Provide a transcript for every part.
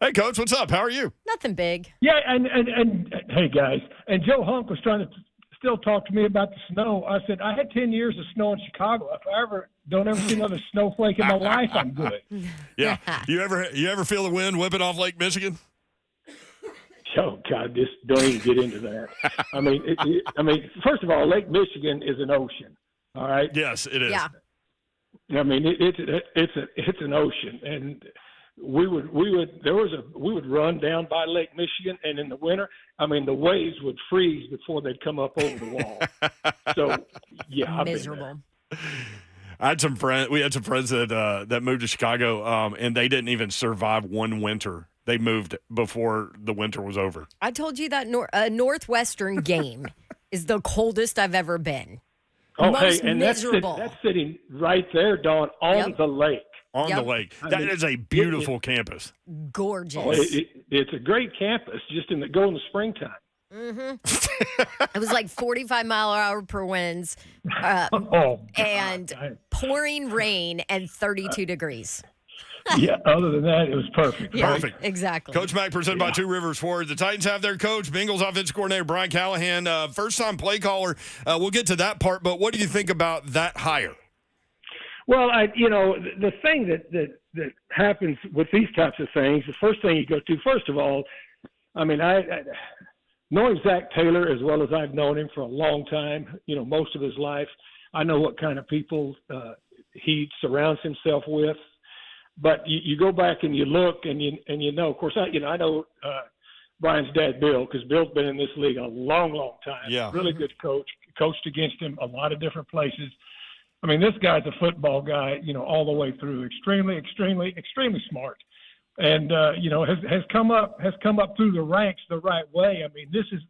Hey, Coach, what's up? How are you? Nothing big. Yeah, and hey guys, and Joe Hunk was trying to still talk to me about the snow. I said I had 10 years of snow in Chicago. If I don't ever see another snowflake in my life, I'm good. Yeah. You ever feel the wind whipping off Lake Michigan? Oh God, just don't even get into that. I mean, first of all, Lake Michigan is an ocean. All right. Yes, it is. Yeah. I mean, it's an ocean, and we would run down by Lake Michigan, and in the winter, I mean, the waves would freeze before they'd come up over the wall. So, yeah, I've Miserable. I had some friends. We had some friends that moved to Chicago, and they didn't even survive one winter. They moved before the winter was over. I told you that Northwestern game is the coldest I've ever been. Oh, Most hey, and miserable. that's sitting right there, Dawn, on the lake. On the lake. That is a beautiful campus. Gorgeous. Oh, it's a great campus, just in the springtime. It was like 45-mile-an-hour per winds and pouring rain and 32 degrees. Yeah, other than that, it was perfect. Yeah, Perfect. Exactly. Coach Mac presented by Two Rivers Ford. The Titans have their coach, Bengals offensive coordinator Brian Callahan, first-time play caller. We'll get to that part, but what do you think about that hire? Well, the thing that happens with these types of things, the first thing you go to, first of all, I mean, I knowing Zach Taylor as well as I've known him for a long time, most of his life, I know what kind of people he surrounds himself with. But you go back and you look and you know, of course, I know Brian's dad, Bill, because Bill's been in this league a long, long time. Yeah. Really good coach, coached against him a lot of different places. I mean, this guy's a football guy, all the way through. Extremely, extremely, extremely smart, and has come up through the ranks the right way. I mean, this is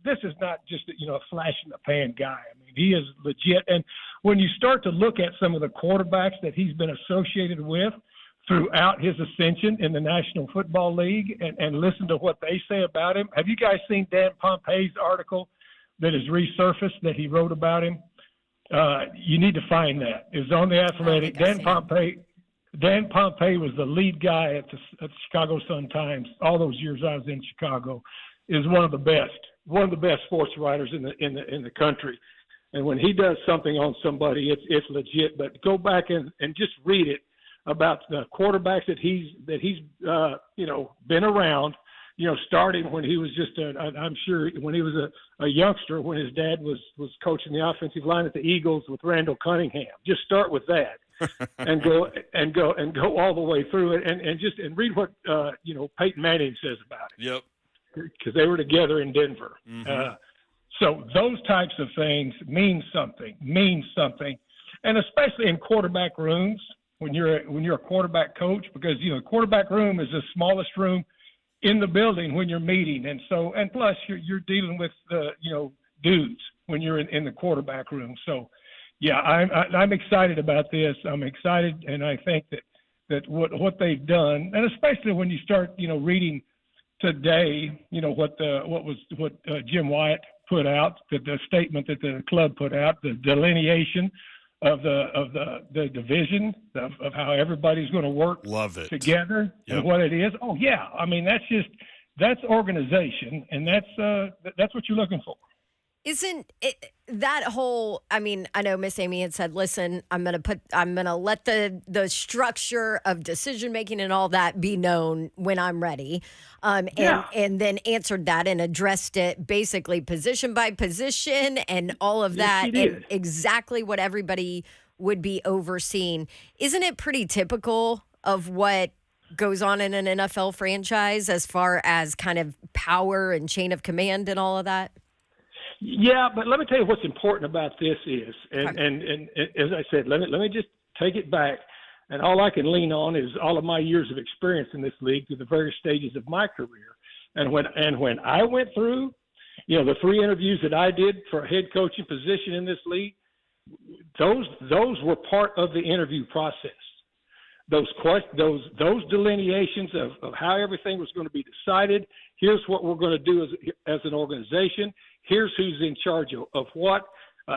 not just a flash in the pan guy. I mean, he is legit. And when you start to look at some of the quarterbacks that he's been associated with throughout his ascension in the National Football League, and listen to what they say about him. Have you guys seen Dan Pompei's article that has resurfaced that he wrote about him? You need to find that. It was on The Athletic. Dan Pompei was the lead guy at the Chicago Sun-Times all those years I was in Chicago. Is one of the best sports writers in the country. And when he does something on somebody, it's legit. But go back and just read it about the quarterbacks that he's been around. Starting when he was I'm sure when he was a youngster, when his dad was coaching the offensive line at the Eagles with Randall Cunningham. Just start with that, and go all the way through it, and read what Peyton Manning says about it. Yep. Because they were together in Denver. Mm-hmm. So those types of things mean something, and especially in quarterback rooms when you're a quarterback coach, because quarterback room is the smallest room in the building when you're meeting, and plus you're dealing with dudes when you're in the quarterback room. So yeah, I'm excited about this. I'm excited, and I think that what they've done, and especially when you start reading today, what Jim Wyatt put out, the statement that the club put out, the delineation of the division of how everybody's going to work together. Yep. And what it is. Oh yeah. I mean, that's organization, and that's what you're looking for. Isn't it that whole, I mean, I know Miss Amy had said, listen, I'm going to let the structure of decision making and all that be known when I'm ready. And then answered that and addressed it basically position by position and all of that, and exactly what everybody would be overseeing. Isn't it pretty typical of what goes on in an NFL franchise as far as kind of power and chain of command and all of that? Yeah, but let me tell you what's important about this is, and as I said, let me just take it back, and all I can lean on is all of my years of experience in this league through the various stages of my career. And when I went through, the 3 interviews that I did for a head coaching position in this league, those were part of the interview process. Those delineations of how everything was going to be decided. Here's what we're going to do as an organization. Here's who's in charge of what.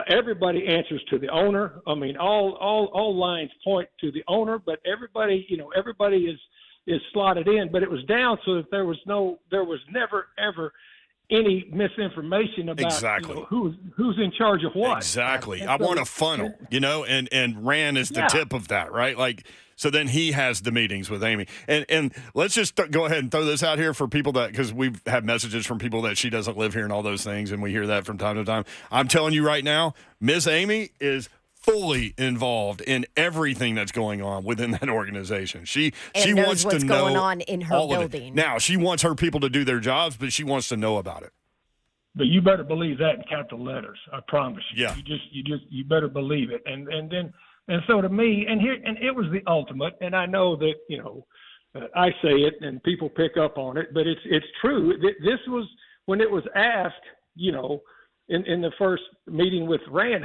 Everybody answers to the owner. I mean, all lines point to the owner, but everybody is slotted in, but it was down so that there was never ever any misinformation about Exactly. who's in charge of what. Exactly. I want a funnel, and Rand is the tip of that, right? Like, so then he has the meetings with Amy. And let's just go ahead and throw this out here for people because we've had messages from people that she doesn't live here and all those things, and we hear that from time to time. I'm telling you right now, Miss Amy is fully involved in everything that's going on within that organization. She knows wants what's to know going on in her all of it. building. Now, she wants her people to do their jobs, but she wants to know about it. But you better believe that in capital letters. I promise you. Yeah. You better believe it. And so to me, and it was the ultimate. And I know that I say it and people pick up on it, but it's true. This was when it was asked, in the first meeting with Rand,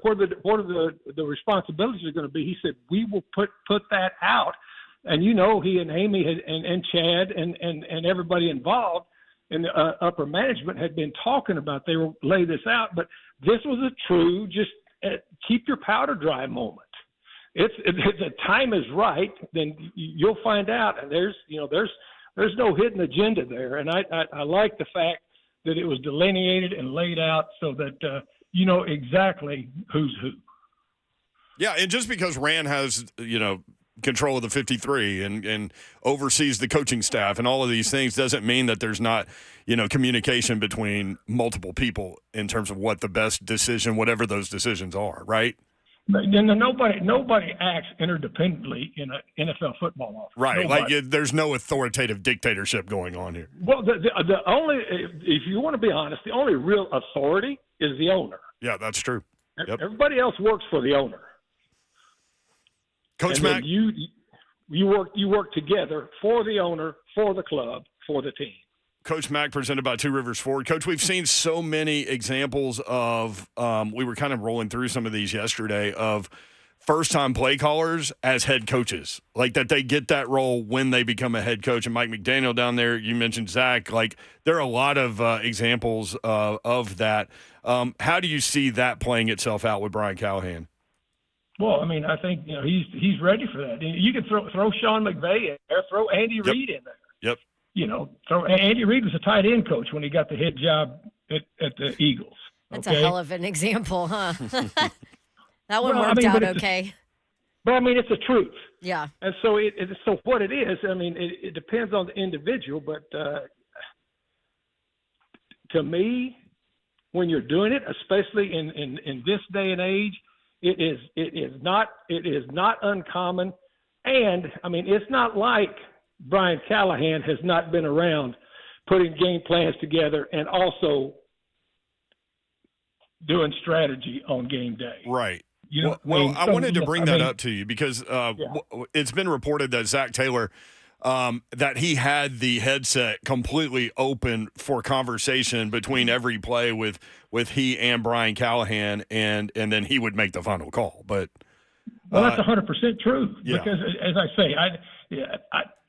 what are the responsibilities are going to be. He said, we will put that out. And he and Amy and Chad and everybody involved in the upper management had been talking about they will lay this out. But this was a true just keep your powder dry moment. If the time is right, then you'll find out. And there's no hidden agenda there. And I like the fact that it was delineated and laid out so that you know exactly who's who. Yeah, and just because Rand has, control of the 53 and oversees the coaching staff and all of these things doesn't mean that there's not, communication between multiple people in terms of what the best decision, whatever those decisions are, right? Nobody acts interdependently in an NFL football office. Right, Nobody. like there's no authoritative dictatorship going on here. Well, the only, if you want to be honest, the only real authority is the owner. Yeah, that's true. Yep. Everybody else works for the owner. Coach and Mack, you work together for the owner, for the club, for the team. Coach Mack, presented by Two Rivers Ford. Coach, we've seen so many examples of, we were kind of rolling through some of these yesterday, of first-time play callers as head coaches, like that they get that role when they become a head coach. And Mike McDaniel down there, you mentioned Zach, like there are a lot of examples of that. How do you see that playing itself out with Brian Callahan? Well, I mean, I think he's ready for that. You can throw Sean McVay in there, throw Andy Reid in there. Yep. Andy Reid was a tight end coach when he got the head job at the Eagles. That's a hell of an example, huh? That one worked out okay. But I mean, it's the truth. Yeah. And so so what it is, I mean, it depends on the individual, but to me, when you're doing it, especially in this day and age, it is not uncommon. And I mean, it's not like Brian Callahan has not been around putting game plans together and also doing strategy on game day. Right. I wanted to bring that up to you because it's been reported that Zach Taylor, that he had the headset completely open for conversation between every play with he and Brian Callahan, and then he would make the final call. But that's 100% true because, as I say,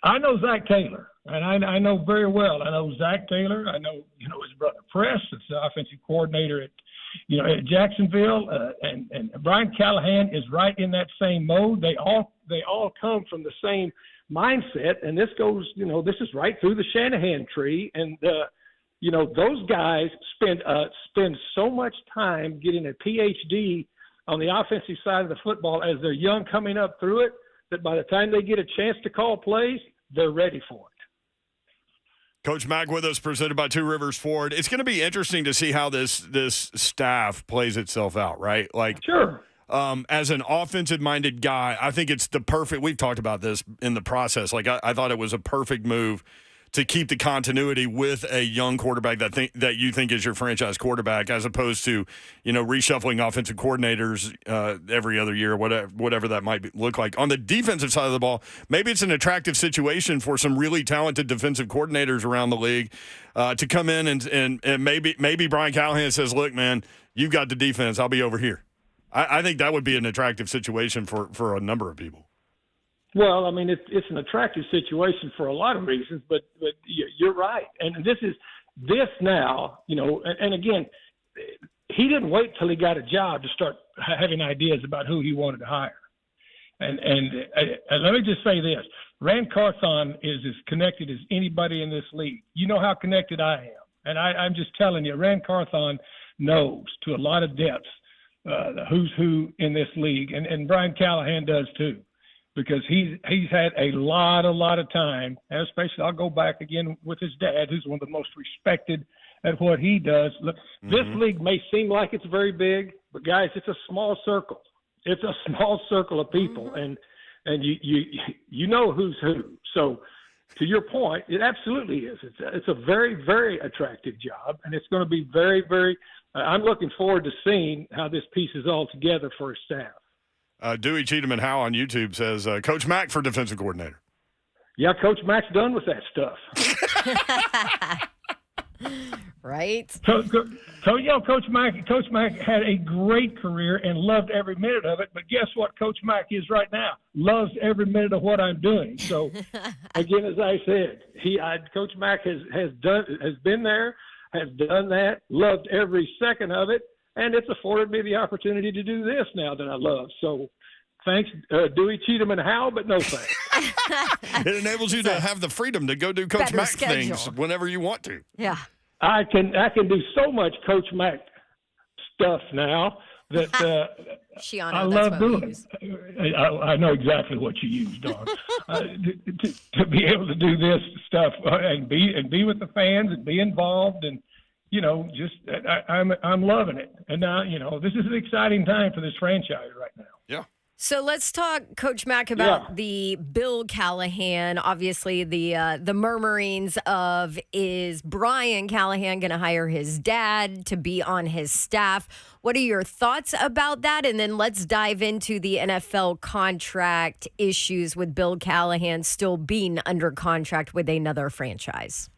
I know Zach Taylor, and I know very well. I know Zach Taylor. I know his brother Press, is the offensive coordinator at Jacksonville, and Brian Callahan is right in that same mode. They all come from the same mindset, and this goes, this is right through the Shanahan tree, and those guys spend so much time getting a PhD on the offensive side of the football as they're young coming up through it, that by the time they get a chance to call plays, they're ready for it. Coach Mack with us, presented by Two Rivers Ford. It's going to be interesting to see how this staff plays itself out, right? Like, sure. As an offensive-minded guy, I think it's the perfect – we've talked about this in the process. Like, I thought it was a perfect move to keep the continuity with a young quarterback that you think is your franchise quarterback, as opposed to, reshuffling offensive coordinators every other year, whatever that might look like. On the defensive side of the ball, maybe it's an attractive situation for some really talented defensive coordinators around the league to come in and maybe Brian Callahan says, look, man, you've got the defense. I'll be over here. I think that would be an attractive situation for a number of people. Well, I mean, it's an attractive situation for a lot of reasons, but you're right. And this now, and again, he didn't wait till he got a job to start having ideas about who he wanted to hire. And let me just say this: Rand Carthon is as connected as anybody in this league. You know how connected I am. And I'm just telling you, Rand Carthon knows to a lot of depth the who's who in this league. And Brian Callahan does too, because he's had a lot of time, and especially I'll go back again with his dad, who's one of the most respected at what he does. Look, this league may seem like it's very big, but guys, it's a small circle. It's a small circle of people, and you know who's who. So to your point, it absolutely is. It's a very, very attractive job, and it's going to be very, very I'm looking forward to seeing how this pieces all together for his staff. Dewey Cheatham and Howe on YouTube says, Coach Mack for defensive coordinator. Yeah, Coach Mack's done with that stuff. Right? Coach Mack had a great career and loved every minute of it. But guess what Coach Mack is right now? Loves every minute of what I'm doing. So, again, as I said, Coach Mack has been there, has done that, loved every second of it, and it's afforded me the opportunity to do this now that I love. So, thanks, Dewey, Cheatham, and Howe, but no thanks. It enables you to have the freedom to go do Coach Mack things whenever you want to. Yeah. I can do so much Coach Mack stuff now that Shiano, I love doing. I know exactly what you use, Dawn. To be able to do this stuff and be with the fans and be involved and just I'm loving it. And now this is an exciting time for this franchise right now. Yeah. So let's talk, Coach Mack, about the Bill Callahan. Obviously, the murmurings of, is Brian Callahan going to hire his dad to be on his staff? What are your thoughts about that? And then let's dive into the NFL contract issues with Bill Callahan still being under contract with another franchise.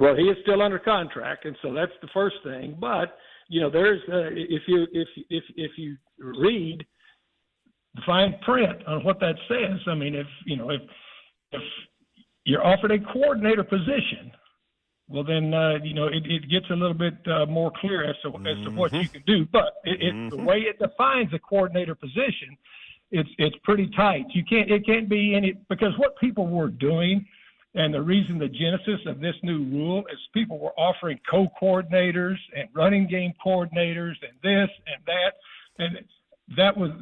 Well, he is still under contract, and so that's the first thing. But there's if you read the fine print on what that says. I mean, if you're offered a coordinator position, well, then it gets a little bit more clear as to what you can do. But the way it defines a coordinator position, it's pretty tight. It can't be any, because what people were doing, and the reason the genesis of this new rule is people were offering co-coordinators and running game coordinators and this and that, and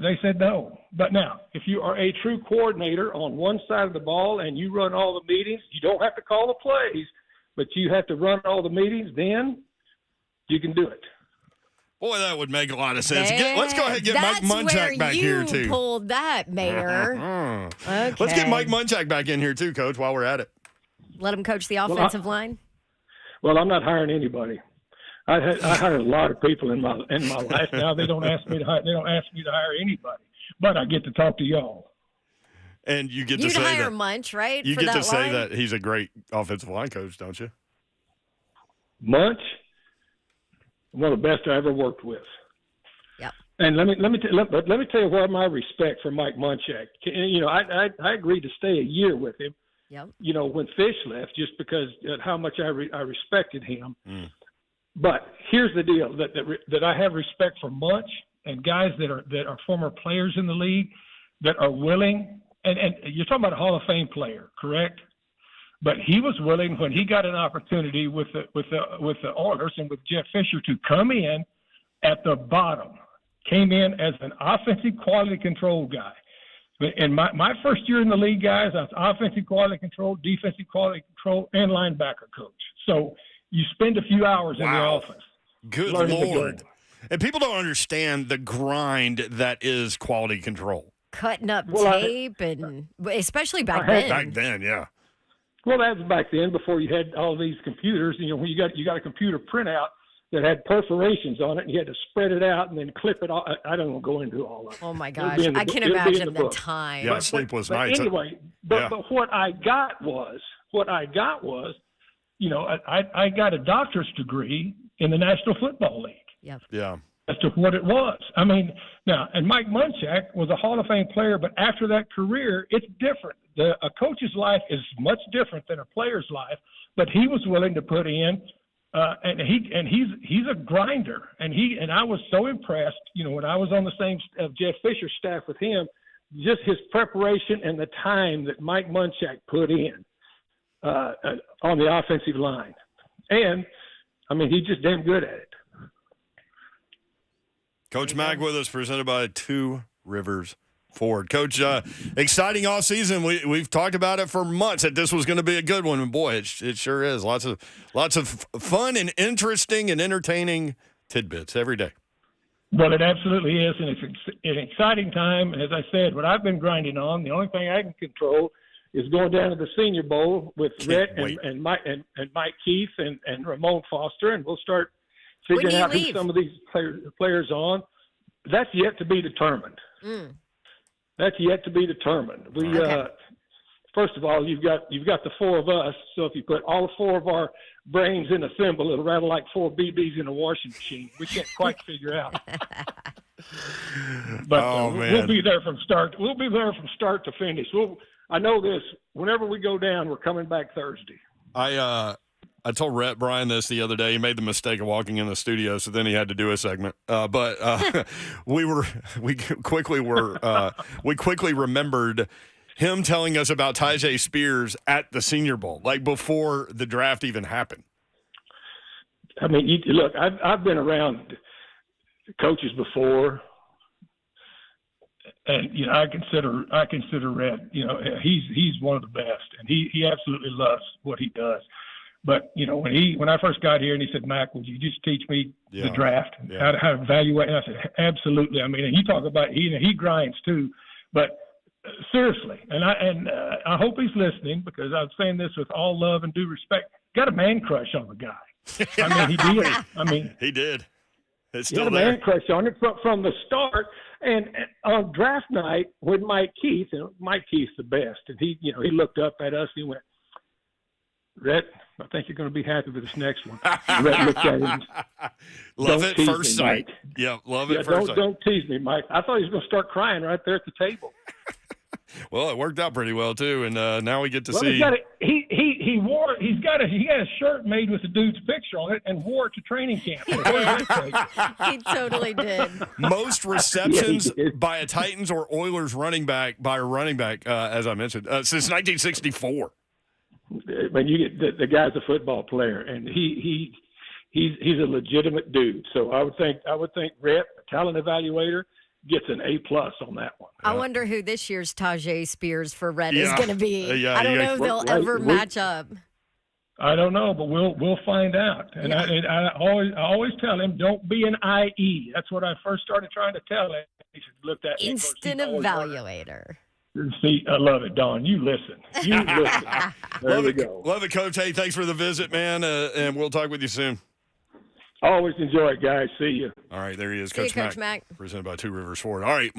they said no. But now, if you are a true coordinator on one side of the ball and you run all the meetings, you don't have to call the plays, but you have to run all the meetings, then you can do it. Boy, that would make a lot of sense. Let's go ahead and get Mike Munchak back here, too. That's where you pulled that, Mayor. Okay. Let's get Mike Munchak back in here, too, Coach, while we're at it. Let him coach the offensive line? Well, I'm not hiring anybody. I hired a lot of people in my life. Now they don't ask me to hire anybody, but I get to talk to y'all. And you get to say hire that Munch, right? You get to say that he's a great offensive line coach, don't you? Munch, one of the best I ever worked with. Yep. And let me tell you what my respect for Mike Munchak. I agreed to stay a year with him. Yep. When Fish left, just because how much I respected him. But here's the deal: that I have respect for Munch and guys that are former players in the league that are willing. And you're talking about a Hall of Fame player, correct? But he was willing when he got an opportunity with the Oilers and with Jeff Fisher to come in at the bottom. Came in as an offensive quality control guy. In my first year in the league, guys, I was offensive quality control, defensive quality control, and linebacker coach. So you spend a few hours in the office. Good Lord. And people don't understand the grind that is quality control. Cutting up tape, and especially back then. Back then, yeah. Well, that was back then before you had all these computers. When you got a computer printout that had perforations on it, and you had to spread it out and then clip it all. I don't want to go into all of it. Oh, my gosh. I can imagine the time. Yeah, sleepless nights. Anyway, but what I got was, I got a doctorate degree in the National Football League. Yep. Yeah. As to what it was. I mean, now, and Mike Munchak was a Hall of Fame player, but after that career, it's different. A coach's life is much different than a player's life, but he was willing to put in, and he's a grinder, and I was so impressed, when I was on the same Jeff Fisher staff with him, just his preparation and the time that Mike Munchak put in on the offensive line. And, I mean, he's just damn good at it. Coach Mack with us, presented by Two Rivers Ford. Coach, exciting offseason. We've talked about it for months that this was going to be a good one, and boy, it sure is. Lots of fun and interesting and entertaining tidbits every day. Well, it absolutely is, and it's an exciting time. And as I said, what I've been grinding on, the only thing I can control is going down to the Senior Bowl with Rhett and Mike Keith and Ramon Foster, and we'll start figuring out who some of these players on. That's yet to be determined. That's yet to be determined. First of all, you've got the four of us. So if you put all four of our brains in a thimble, it'll rattle like four BBs in a washing machine. We can't quite figure out. But we'll be there from start. We'll be there from start to finish. I know this. Whenever we go down, we're coming back Thursday. I told Rhett Brian this the other day. He made the mistake of walking in the studio, so then he had to do a segment. But we quickly remembered him telling us about Tyjae Spears at the Senior Bowl, like before the draft even happened. I mean, look, I've been around coaches before, and I consider Red. He's one of the best, and he absolutely loves what he does. But when I first got here and he said, "Mac, would you just teach me the draft, how to evaluate?" And I said, "Absolutely." I mean, and you talk about he grinds too, but seriously, and I hope he's listening, because I'm saying this with all love and due respect. Got a man crush on the guy. I mean, he did. He did. It's still there. Man crush on it from the start. And on draft night with Mike Keith, and Mike Keith's the best, and he looked up at us and he went, "Rhett, I think you're going to be happy with this next one." Rhett looked at him. Love it first sight. Yeah, love it first sight. Don't tease me, Mike. I thought he was going to start crying right there at the table. Well, it worked out pretty well too, and now we get to see. He got a shirt made with the dude's picture on it and wore it to training camp. He totally did. Most receptions by a Titans or Oilers running back as I mentioned, since 1964. When you get the guy's a football player, and he's a legitimate dude. So I would think Rhett, a talent evaluator, gets an A+ on that one. I wonder who this year's Tyjae Spears for Red is going to be. I don't know if they'll ever match up. I don't know, but we'll find out. And I always tell him, don't be an IE. That's what I first started trying to tell him. He said, "Look, that instant evaluator." See, I love it, Don. You listen. There we go. Love it, Coach. Hey, thanks for the visit, man, and we'll talk with you soon. Always enjoy it, guys. See you. All right, there he is, Coach Mack. Presented by Two Rivers Ford. All right.